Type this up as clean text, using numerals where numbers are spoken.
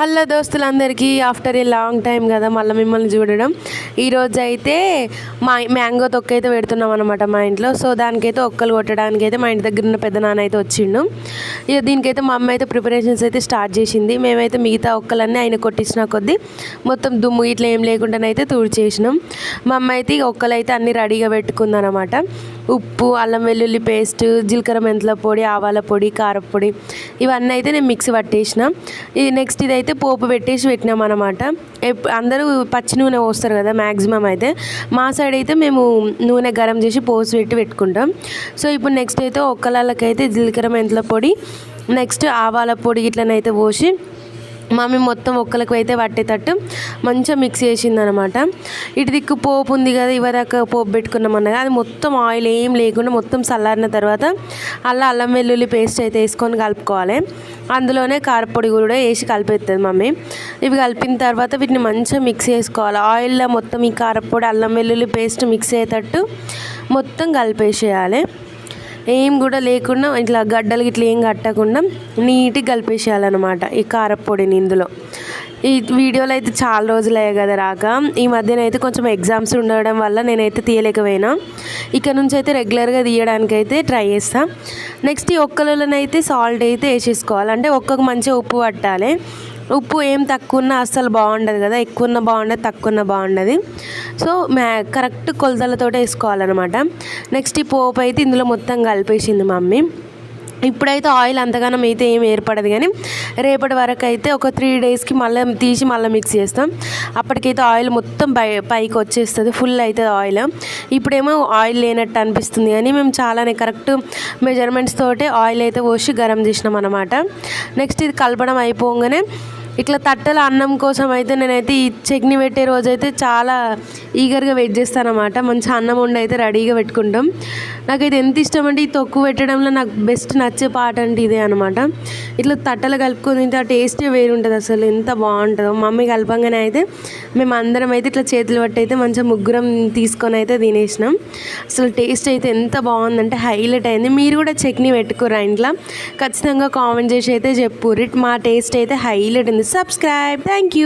Hello దోస్తులందరికీ after a long time కదా మళ్ళీ మిమ్మల్ని చూడడం. ఈరోజు అయితే మ్యాంగో తొక్క అయితే పెడుతున్నాం అనమాట మా ఇంట్లో. సో దానికైతే ఒక్కలు కొట్టడానికి అయితే మా ఇంటి దగ్గర ఉన్న పెద్ద నాన్న అయితే వచ్చిండు. ఇక దీనికైతే మా అమ్మ అయితే ప్రిపరేషన్స్ అయితే స్టార్ట్ చేసింది. మేమైతే మిగతా ఒక్కలన్నీ ఆయన కొట్టించిన కొద్దీ మొత్తం దుమ్ము ఇట్లా ఏం లేకుండానైతే తుడిచేసినాం. మా అమ్మ అయితే ఒక్కలు అయితే అన్నీ రెడీగా పెట్టుకుందనమాట. ఉప్పు, అల్లం వెల్లుల్లి పేస్ట్, జీలకర్ర మెంతుల పొడి, ఆవాల పొడి, కారపొడి ఇవన్నీ అయితే నేను మిక్సీ పట్టేసిన. ఇది నెక్స్ట్ ఇదైతే పోపు పెట్టినాం అనమాట. అందరూ పచ్చి నూనె పోస్తారు కదా మ్యాక్సిమం. అయితే మా సైడ్ అయితే మేము నూనె గరం చేసి పోసి పెట్టుకుంటాం. సో ఇప్పుడు నెక్స్ట్ అయితే ఒక్కలకైతే జీలకర్ర మెంతుల పొడి, నెక్స్ట్ ఆవాల పొడి ఇట్లనైతే పోసి మమ్మీ మొత్తం ఒక్కలకు అయితే పట్టేటట్టు మంచిగా మిక్స్ చేసిందనమాట. ఇటు దిక్కు పోపు ఉంది కదా, ఇవదాకా పోపు పెట్టుకున్నాం అన్నగా అది మొత్తం ఆయిల్ ఏం లేకుండా మొత్తం చల్లారిన తర్వాత అల్లం వెల్లుల్లి పేస్ట్ అయితే వేసుకొని కలుపుకోవాలి. అందులోనే కారపొడి కూడా వేసి కలిపేస్తుంది మమ్మీ. ఇవి కలిపిన తర్వాత వీటిని మంచిగా మిక్స్ చేసుకోవాలి. ఆయిల్లో మొత్తం ఈ కారపొడి, అల్లం వెల్లుల్లి పేస్ట్ మిక్స్ అయ్యేటట్టు మొత్తం కలిపేసేయాలి. ఏం కూడా లేకుండా ఇట్లా గడ్డలు ఇట్లా ఏం కట్టకుండా నీట్గా కలిపేసేయాలన్నమాట ఈ కారపొడిని ఇందులో. ఈ వీడియోలో అయితే చాలా రోజులు అయ్యాయి కదా రాక. ఈ మధ్యన అయితే కొంచెం ఎగ్జామ్స్ ఉండడం వల్ల నేనైతే తీయలేకపోయినా. ఇక్కడ నుంచి అయితే రెగ్యులర్గా తీయడానికి అయితే ట్రై చేస్తాను. నెక్స్ట్ ఈ ఒక్కలలోనైతే సాల్ట్ అయితే వేసేసుకోవాలి. అంటే ఒక్కకు మంచిగా ఉప్పు పట్టాలి. ఉప్పు ఏం తక్కువ ఉన్నా అస్సలు బాగుండదు కదా, ఎక్కువ ఉన్న బాగుండదు, తక్కువ ఉన్న బాగుండదు. సో కరెక్ట్ కొలతలతో వేసుకోవాలన్నమాట. నెక్స్ట్ ఈ పోపు అయితే ఇందులో మొత్తం కలిపేసింది మమ్మీ. ఇప్పుడైతే ఆయిల్ అంతగానం అయితే ఏం ఏర్పడదు, కానీ రేపటి వరకు అయితే ఒక 3 డేస్కి మళ్ళీ తీసి మళ్ళీ మిక్స్ చేస్తాం. అప్పటికైతే ఆయిల్ మొత్తం పైకి వచ్చేస్తుంది, ఫుల్ అవుతుంది ఆయిల్. ఇప్పుడేమో ఆయిల్ లేనట్టు అనిపిస్తుంది, కానీ మేము చాలానే కరెక్ట్ మెజర్మెంట్స్ తోటి ఆయిల్ అయితే పోసి గరం చేసినాం అనమాట. నెక్స్ట్ ఇది కలపడం అయిపోగానే ఇట్లా తట్టల అన్నం కోసం అయితే నేనైతే ఈ చట్నీ పెట్టే రోజైతే చాలా ఈగర్గా వెయిట్ చేస్తాను అనమాట. మంచి అన్నం వండి అయితే రెడీగా పెట్టుకుంటాం. నాకైతే ఎంత ఇష్టం అంటే ఈ తొక్కు పెట్టడంలో నాకు బెస్ట్ నచ్చే పార్ట్ అంటే ఇదే అనమాట. ఇట్లా తట్టలు కలుపుకొని తింటే ఆ టేస్టే వేరు ఉంటుంది, అసలు ఎంత బాగుంటుందో. మమ్మీ కలపంగానే అయితే మేము అందరం అయితే ఇట్లా చేతులు పట్టి అయితే మంచిగా ముగ్గురం తీసుకొని అయితే తినేసినాం. అసలు టేస్ట్ అయితే ఎంత బాగుందంటే హైలైట్ అయింది. మీరు కూడా చట్నీ పెట్టుకోరా ఇంట్లో, ఖచ్చితంగా కామెంట్ చేసి అయితే చెప్పుర్రి. మా టేస్ట్ అయితే హైలైట్ ఉంది. సబ్స్క్రైబ్. Thank you.